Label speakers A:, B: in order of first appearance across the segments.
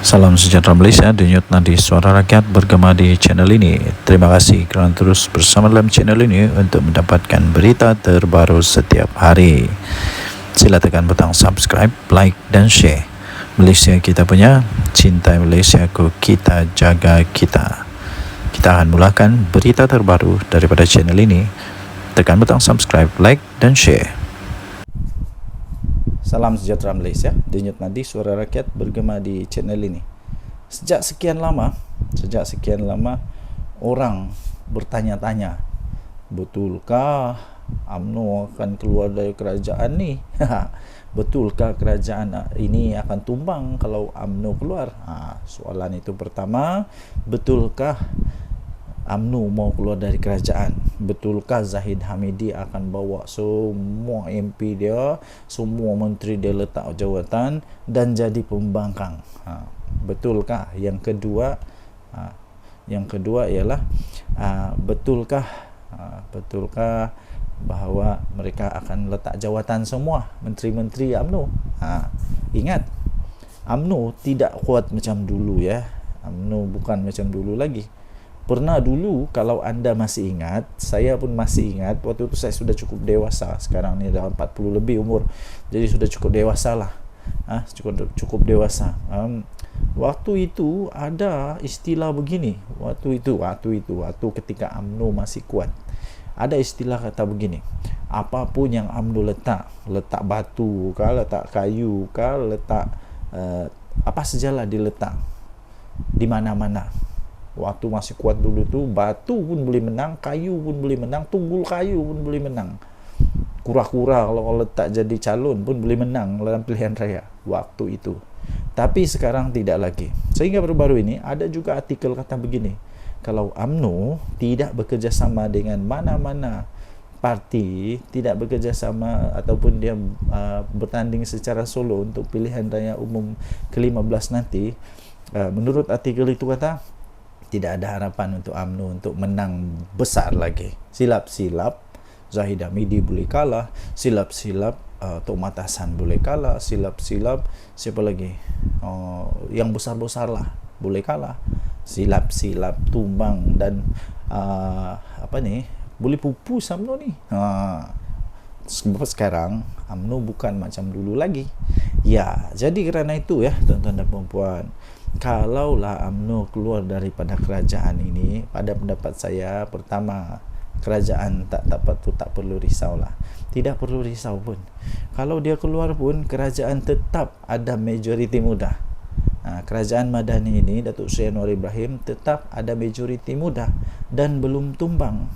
A: Salam sejahtera Malaysia, denyut nadi suara rakyat bergema di channel ini. Terima kasih kerana terus bersama dalam channel ini untuk mendapatkan berita terbaru setiap hari. Sila tekan butang subscribe, like dan share. Malaysia kita punya, cintai Malaysiaku, kita jaga kita. Kita akan mulakan berita terbaru daripada channel ini. Tekan butang subscribe, like dan share. Salam sejahtera Malaysia, denyut nadi suara rakyat bergema di channel ini. Sejak sekian lama orang bertanya-tanya, betulkah UMNO akan keluar dari kerajaan ni? Betulkah kerajaan ini akan tumbang kalau UMNO keluar? Soalan itu pertama. Betulkah UMNO mau keluar dari kerajaan? Betulkah Zahid Hamidi akan bawa semua MP dia, semua menteri dia letak jawatan dan jadi pembangkang? Betulkah? Yang kedua ialah betulkah bahawa mereka akan letak jawatan semua menteri-menteri UMNO? Ingat, UMNO tidak kuat macam dulu ya. UMNO bukan macam dulu lagi. Pernah dulu, kalau anda masih ingat, saya pun masih ingat, waktu itu saya sudah cukup dewasa. Sekarang ni dah 40 lebih umur, jadi sudah cukup dewasa lah. Cukup dewasa. Waktu itu ada istilah begini. Waktu ketika UMNO masih kuat, ada istilah kata begini: apapun yang UMNO letak batu kah, letak kayu kah, letak apa sajalah diletak di mana-mana. Waktu masih kuat dulu tu, batu pun boleh menang, kayu pun boleh menang, tunggul kayu pun boleh menang. Kura-kura kalau letak jadi calon pun boleh menang dalam pilihan raya waktu itu. Tapi sekarang tidak lagi. Sehingga baru-baru ini ada juga artikel kata begini: kalau UMNO tidak bekerjasama dengan mana-mana parti, tidak bekerjasama ataupun dia bertanding secara solo untuk pilihan raya umum ke-15 nanti, menurut artikel itu kata, tidak ada harapan untuk UMNO untuk menang besar lagi. Silap-silap Zahid Hamidi boleh kalah, silap-silap Tok Mat Hassan boleh kalah, silap-silap siapa lagi, yang besar-besar lah boleh kalah, silap-silap tumbang dan boleh pupus UMNO ni. Sebab sekarang UMNO bukan macam dulu lagi. Ya, jadi kerana itu ya tuan-tuan dan puan-puan, kalaulah UMNO keluar daripada kerajaan ini, pada pendapat saya, pertama, kerajaan tak perlu risaulah. Tidak perlu risau pun. Kalau dia keluar pun, kerajaan tetap ada majoriti muda. Kerajaan Madani ini, Datuk Seri Anwar Ibrahim, tetap ada majoriti muda dan belum tumbang.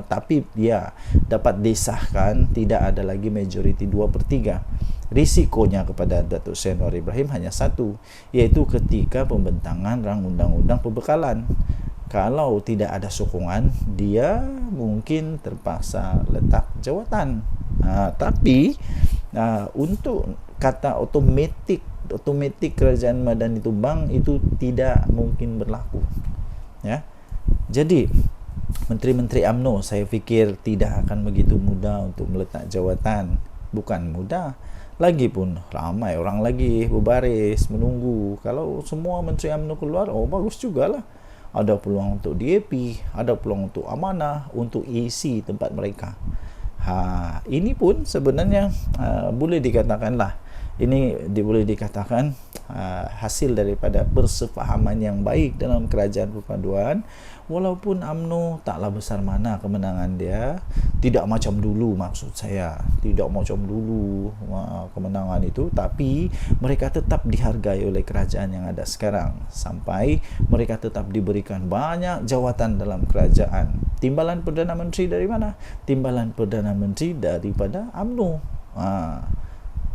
A: Tapi dia dapat disahkan tidak ada lagi majoriti 2/3. Risikonya kepada Datuk Seri Anwar Ibrahim hanya satu, iaitu ketika pembentangan rang undang-undang pembekalan. Kalau tidak ada sokongan, dia mungkin terpaksa letak jawatan. Tapi untuk kata otomatik kerajaan Madani tumbang, itu tidak mungkin berlaku ya. Jadi menteri-menteri UMNO saya fikir tidak akan begitu mudah untuk meletak jawatan. Bukan mudah, lagipun ramai orang lagi berbaris menunggu. Kalau semua menteri UMNO keluar, bagus jugalah. Ada peluang untuk DAP, ada peluang untuk amanah, untuk isi tempat mereka. Ini pun sebenarnya boleh dikatakanlah, boleh dikatakan hasil daripada persefahaman yang baik dalam kerajaan perpaduan. Walaupun UMNO taklah besar mana kemenangan dia, tidak macam dulu, maksud saya tidak macam dulu kemenangan itu, tapi mereka tetap dihargai oleh kerajaan yang ada sekarang, sampai mereka tetap diberikan banyak jawatan dalam kerajaan. Timbalan Perdana Menteri dari mana? Timbalan Perdana Menteri daripada UMNO,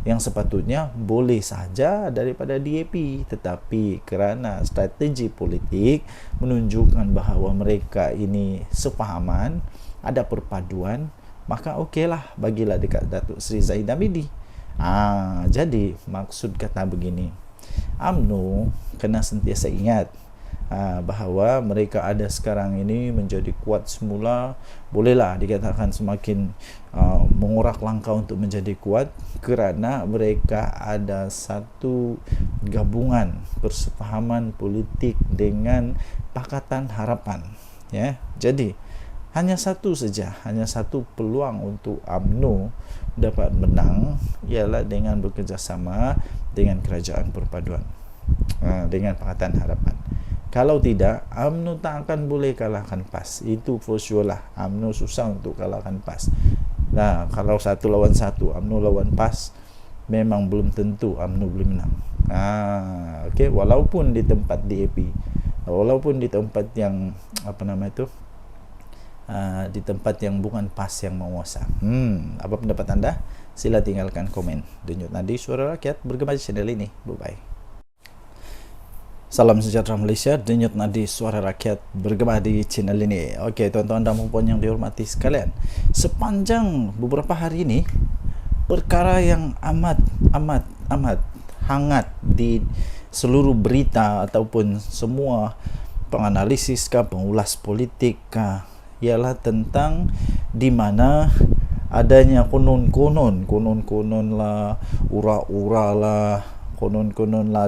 A: yang sepatutnya boleh sahaja daripada DAP, tetapi kerana strategi politik menunjukkan bahawa mereka ini sefahaman, ada perpaduan, maka okeylah, bagilah dekat Datuk Seri Zahid Hamidi. Jadi maksud kata begini, UMNO kena sentiasa ingat, bahawa mereka ada sekarang ini menjadi kuat semula, bolehlah dikatakan semakin mengorak langkah untuk menjadi kuat kerana mereka ada satu gabungan persefahaman politik dengan Pakatan Harapan, ya. Jadi hanya satu peluang untuk UMNO dapat menang, ialah dengan bekerjasama dengan Kerajaan Perpaduan, dengan Pakatan Harapan. Kalau tidak, UMNO tak akan boleh kalahkan PAS. Itu for sure lah. UMNO susah untuk kalahkan PAS. Nah, kalau 1 lawan 1, UMNO lawan PAS, memang belum tentu UMNO boleh menang. Okey, walaupun di tempat DAP, walaupun di tempat yang di tempat yang bukan PAS yang menguasa. Apa pendapat anda? Sila tinggalkan komen. Denyut Nadi, Suara Rakyat, bergema di channel ini. Bye-bye. Salam sejahtera Malaysia, Denyut Nadi, Suara Rakyat, bergema di channel ini. Okey, tuan-tuan dan puan yang dihormati sekalian, sepanjang beberapa hari ini, perkara yang amat hangat di seluruh berita ataupun semua penganalisis pengulas politik ialah tentang di mana adanya konon-konon lah, ura-ura lah, konon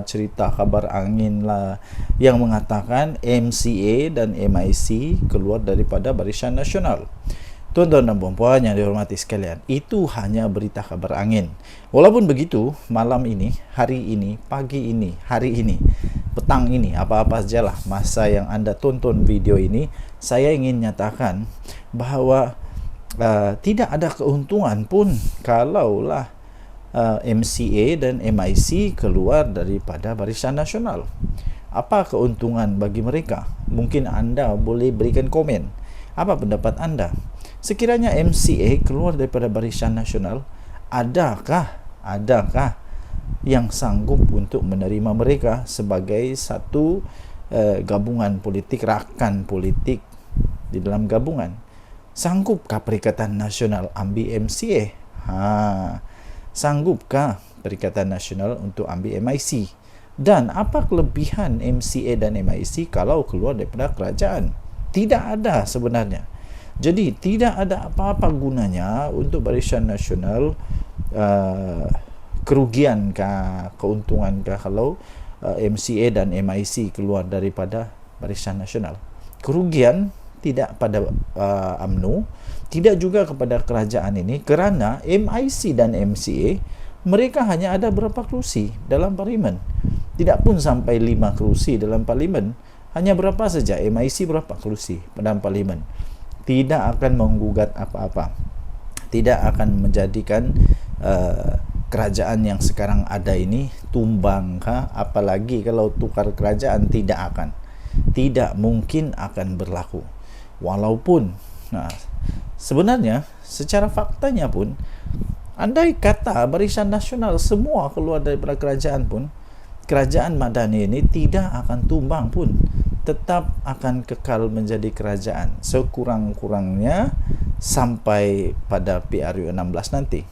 A: cerita kabar angin lah yang mengatakan MCA dan MIC keluar daripada Barisan Nasional. Tuan-tuan dan puan yang dihormati sekalian, itu hanya berita kabar angin. Walaupun begitu, malam ini, hari ini, pagi ini, hari ini, petang ini, apa-apa sajalah masa yang anda tonton video ini, saya ingin nyatakan bahawa tidak ada keuntungan pun kalaulah MCA dan MIC keluar daripada Barisan Nasional. Apa keuntungan bagi mereka? Mungkin anda boleh berikan komen. Apa pendapat anda? Sekiranya MCA keluar daripada Barisan Nasional, adakah yang sanggup untuk menerima mereka sebagai satu gabungan politik, rakan politik di dalam gabungan? Sanggupkah Perikatan Nasional ambil MCA? Sanggupkah Perikatan Nasional untuk ambil MIC? Dan apa kelebihan MCA dan MIC kalau keluar daripada kerajaan? Tidak ada sebenarnya. Jadi tidak ada apa-apa gunanya untuk Barisan Nasional, kerugiankah, keuntungankah kalau MCA dan MIC keluar daripada Barisan Nasional? Kerugian tidak pada UMNO, tidak juga kepada kerajaan ini, kerana MIC dan MCA mereka hanya ada berapa kerusi dalam parlimen. Tidak pun sampai 5 kerusi dalam parlimen. Hanya berapa saja, MIC berapa kerusi dalam parlimen. Tidak akan menggugat apa-apa, tidak akan menjadikan kerajaan yang sekarang ada ini tumbang, apalagi kalau tukar kerajaan, tidak mungkin akan berlaku. Walaupun sebenarnya secara faktanya pun, andai kata Barisan Nasional semua keluar daripada kerajaan pun, kerajaan Madani ini tidak akan tumbang pun, tetap akan kekal menjadi kerajaan sekurang-kurangnya sampai pada PRU 16 nanti.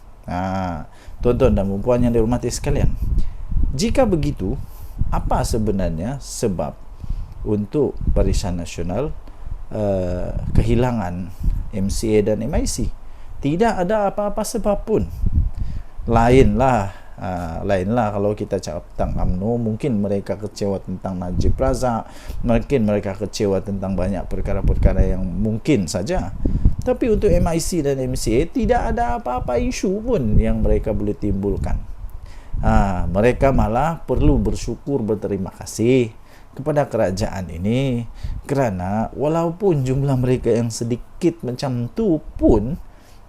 A: Tuan-tuan dan puan yang dihormati sekalian, jika begitu, apa sebenarnya sebab untuk Barisan Nasional kehilangan MCA dan MIC? Tidak ada apa-apa sebab pun. Lainlah kalau kita cakap tentang UMNO, mungkin mereka kecewa tentang Najib Razak, mungkin mereka kecewa tentang banyak perkara-perkara yang mungkin saja. Tapi untuk MIC dan MCA tidak ada apa-apa isu pun yang mereka boleh timbulkan. Mereka malah perlu bersyukur, berterima kasih kepada kerajaan ini, kerana walaupun jumlah mereka yang sedikit macam tu pun,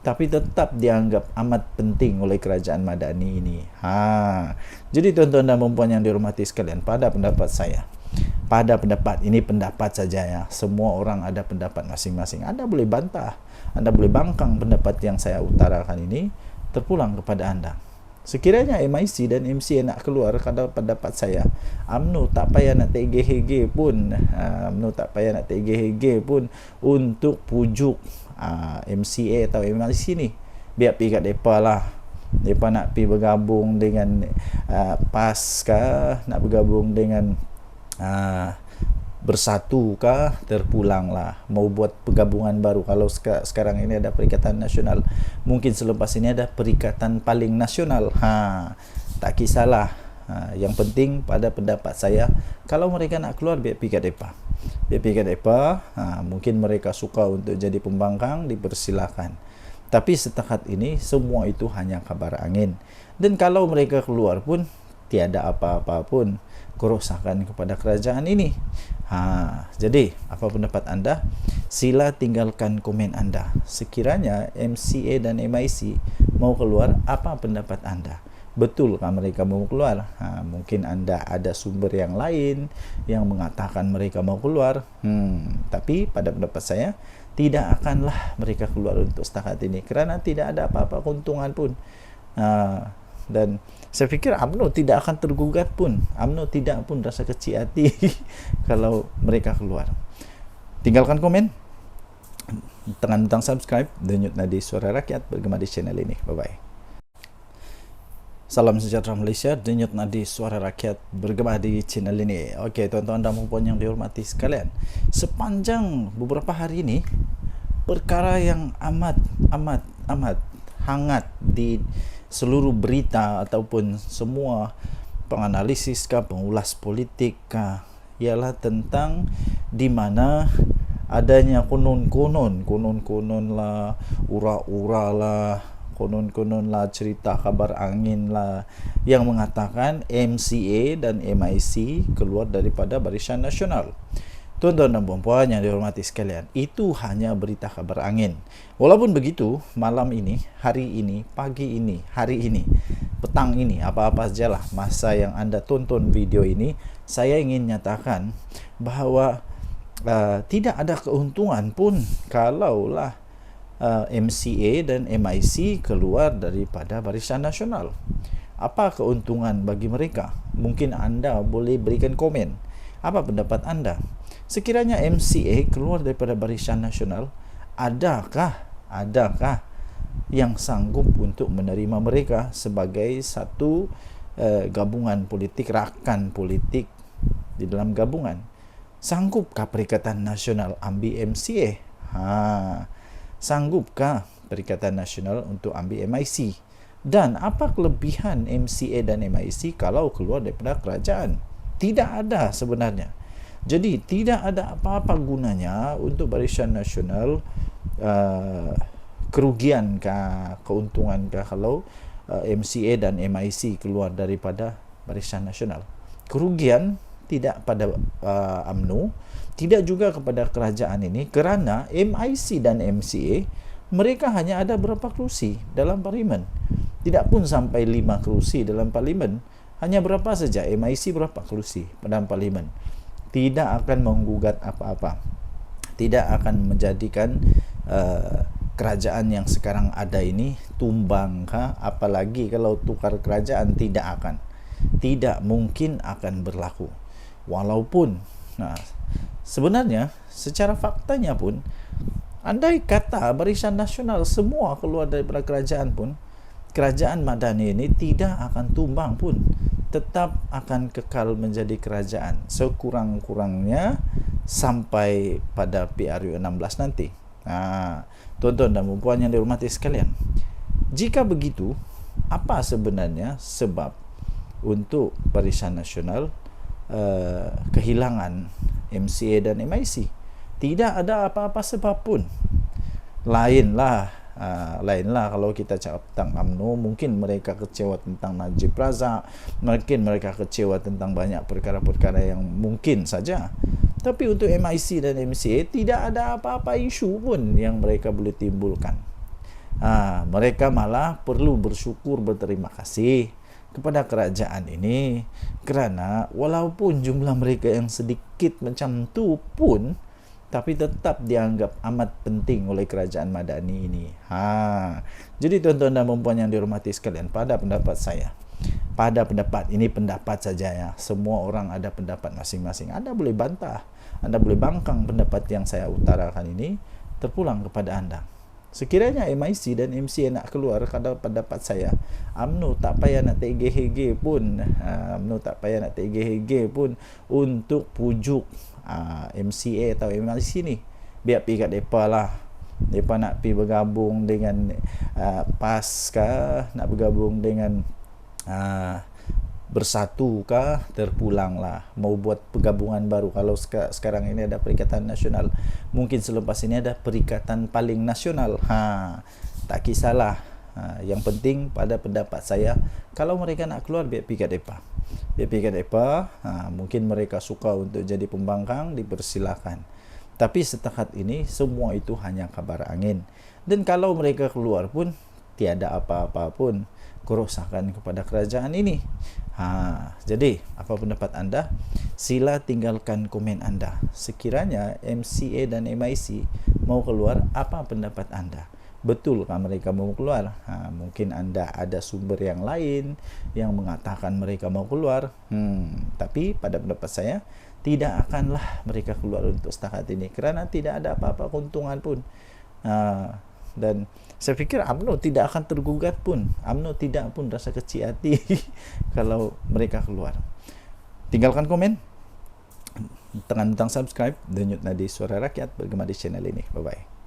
A: tapi tetap dianggap amat penting oleh kerajaan Madani ini. Jadi tuan-tuan dan puan yang dihormati sekalian, pada pendapat saya, ini pendapat saja ya. Semua orang ada pendapat masing-masing. Anda boleh bantah, Anda boleh bangkang pendapat yang saya utarakan ini, terpulang kepada anda. Sekiranya MIC dan MCA nak keluar, kalau pendapat saya, UMNO tak payah nak tergeh-geh pun, untuk pujuk MCA atau MIC ni. Biar pergi kat mereka lah. Mereka nak pergi bergabung dengan PAS kah, nak bergabung dengan bersatu kah, terpulanglah, mau buat penggabungan baru. Kalau sekarang ini ada Perikatan Nasional, mungkin selepas ini ada Perikatan Paling Nasional. Tak kisahlah. Yang penting pada pendapat saya, kalau mereka nak keluar, biar pergi kat depa. Mungkin mereka suka untuk jadi pembangkang, dipersilakan. Tapi setakat ini semua itu hanya kabar angin. Dan kalau mereka keluar pun tiada apa-apa pun kerosakan kepada kerajaan ini. Jadi apa pendapat anda? Sila tinggalkan komen anda. Sekiranya MCA dan MIC mau keluar, apa pendapat anda? Betulkah mereka mau keluar? Mungkin anda ada sumber yang lain yang mengatakan mereka mau keluar. Tapi pada pendapat saya, tidak akanlah mereka keluar untuk setakat ini, kerana tidak ada apa-apa keuntungan pun. Dan saya fikir UMNO tidak akan tergugat pun. UMNO tidak pun rasa kecil hati kalau mereka keluar. Tinggalkan komen, tekan butang subscribe, denyut nadi Suara Rakyat bergema di channel ini. Bye-bye. Salam sejahtera Malaysia, denyut nadi Suara Rakyat bergema di channel ini. Okey, tuan-tuan dan puan yang dihormati sekalian, sepanjang beberapa hari ini, perkara yang amat hangat di seluruh berita ataupun semua penganalisis pengulas politik ialah tentang di mana adanya konon-konon lah, ura-ura lah, konon lah, cerita kabar angin lah yang mengatakan MCA dan MIC keluar daripada Barisan Nasional. Tuan-tuan dan puan yang dihormati sekalian, itu hanya berita kabar angin. Walaupun begitu, malam ini, hari ini, pagi ini, hari ini, petang ini, apa-apa sajalah masa yang anda tonton video ini, saya ingin nyatakan bahawa tidak ada keuntungan pun kalaulah MCA dan MIC keluar daripada Barisan Nasional. Apa keuntungan bagi mereka? Mungkin anda boleh berikan komen. Apa pendapat anda? Sekiranya MCA keluar daripada Barisan Nasional, adakah yang sanggup untuk menerima mereka sebagai satu gabungan politik, rakan politik di dalam gabungan? Sanggupkah Perikatan Nasional ambil MCA? Sanggupkah Perikatan Nasional untuk ambil MIC? Dan apa kelebihan MCA dan MIC kalau keluar daripada kerajaan? Tidak ada sebenarnya. Jadi tidak ada apa-apa gunanya untuk Barisan Nasional, kerugiankah, keuntungankah kalau MCA dan MIC keluar daripada Barisan Nasional? Kerugian tidak pada UMNO, tidak juga kepada kerajaan ini, kerana MIC dan MCA mereka hanya ada berapa kerusi dalam parlimen. Tidak pun sampai 5 kerusi dalam parlimen. Hanya berapa saja, MIC berapa kerusi dalam parlimen. Tidak akan menggugat apa-apa, tidak akan menjadikan kerajaan yang sekarang ada ini tumbang apalagi kalau tukar kerajaan, tidak mungkin akan berlaku. Walaupun sebenarnya secara faktanya pun, andai kata Barisan Nasional semua keluar daripada kerajaan pun, kerajaan Madani ini tidak akan tumbang pun, tetap akan kekal menjadi kerajaan sekurang-kurangnya sampai pada PRU 16 nanti. Tuan-tuan dan puan yang dihormati sekalian, jika begitu, apa sebenarnya sebab untuk Barisan Nasional kehilangan MCA dan MIC? Tidak ada apa-apa sebab pun. Lainlah kalau kita cakap tentang UMNO, mungkin mereka kecewa tentang Najib Razak, mungkin mereka kecewa tentang banyak perkara-perkara yang mungkin saja. Tapi untuk MIC dan MCA tidak ada apa-apa isu pun yang mereka boleh timbulkan. Mereka malah perlu bersyukur, berterima kasih kepada kerajaan ini, kerana walaupun jumlah mereka yang sedikit macam tu pun, tapi tetap dianggap amat penting oleh kerajaan Madani ini. Jadi tuan-tuan dan puan yang dihormati sekalian, pada pendapat saya, ini pendapat saja ya. Semua orang ada pendapat masing-masing. Anda boleh bantah, Anda boleh bangkang pendapat yang saya utarakan ini, terpulang kepada anda. Sekiranya MIC dan MCA nak keluar, kalau pendapat saya, UMNO tak payah nak terhege-hege pun, UMNO tak payah nak terhege-hege pun untuk pujuk MCA atau MIC ni. Biar pergi kat mereka lah. Mereka nak pergi bergabung dengan PAS kah, nak bergabung dengan Bersatu kah, terpulang lah, mau buat pergabungan baru. Kalau sekarang ini ada Perikatan Nasional, mungkin selepas ini ada Perikatan Paling Nasional. Tak kisahlah. Yang penting pada pendapat saya, kalau mereka nak keluar, biar pergi kat mereka. Biar pergi kat mereka. Mungkin mereka suka untuk jadi pembangkang, dipersilakan. Tapi setakat ini semua itu hanya kabar angin. Dan kalau mereka keluar pun tiada apa-apa pun kerosakan kepada kerajaan ini. Jadi apa pendapat anda? Sila tinggalkan komen anda. Sekiranya MCA dan MIC mau keluar, apa pendapat anda? Betulkah mereka mau keluar? Mungkin anda ada sumber yang lain yang mengatakan mereka mau keluar. Tapi pada pendapat saya, tidak akanlah mereka keluar untuk setakat ini, kerana tidak ada apa-apa keuntungan pun. Dan saya fikir UMNO tidak akan tergugat pun. UMNO tidak pun rasa kecil hati kalau mereka keluar. Tinggalkan komen, tekan butang subscribe, denyut nadi Suara Rakyat bergema di channel ini. Bye bye.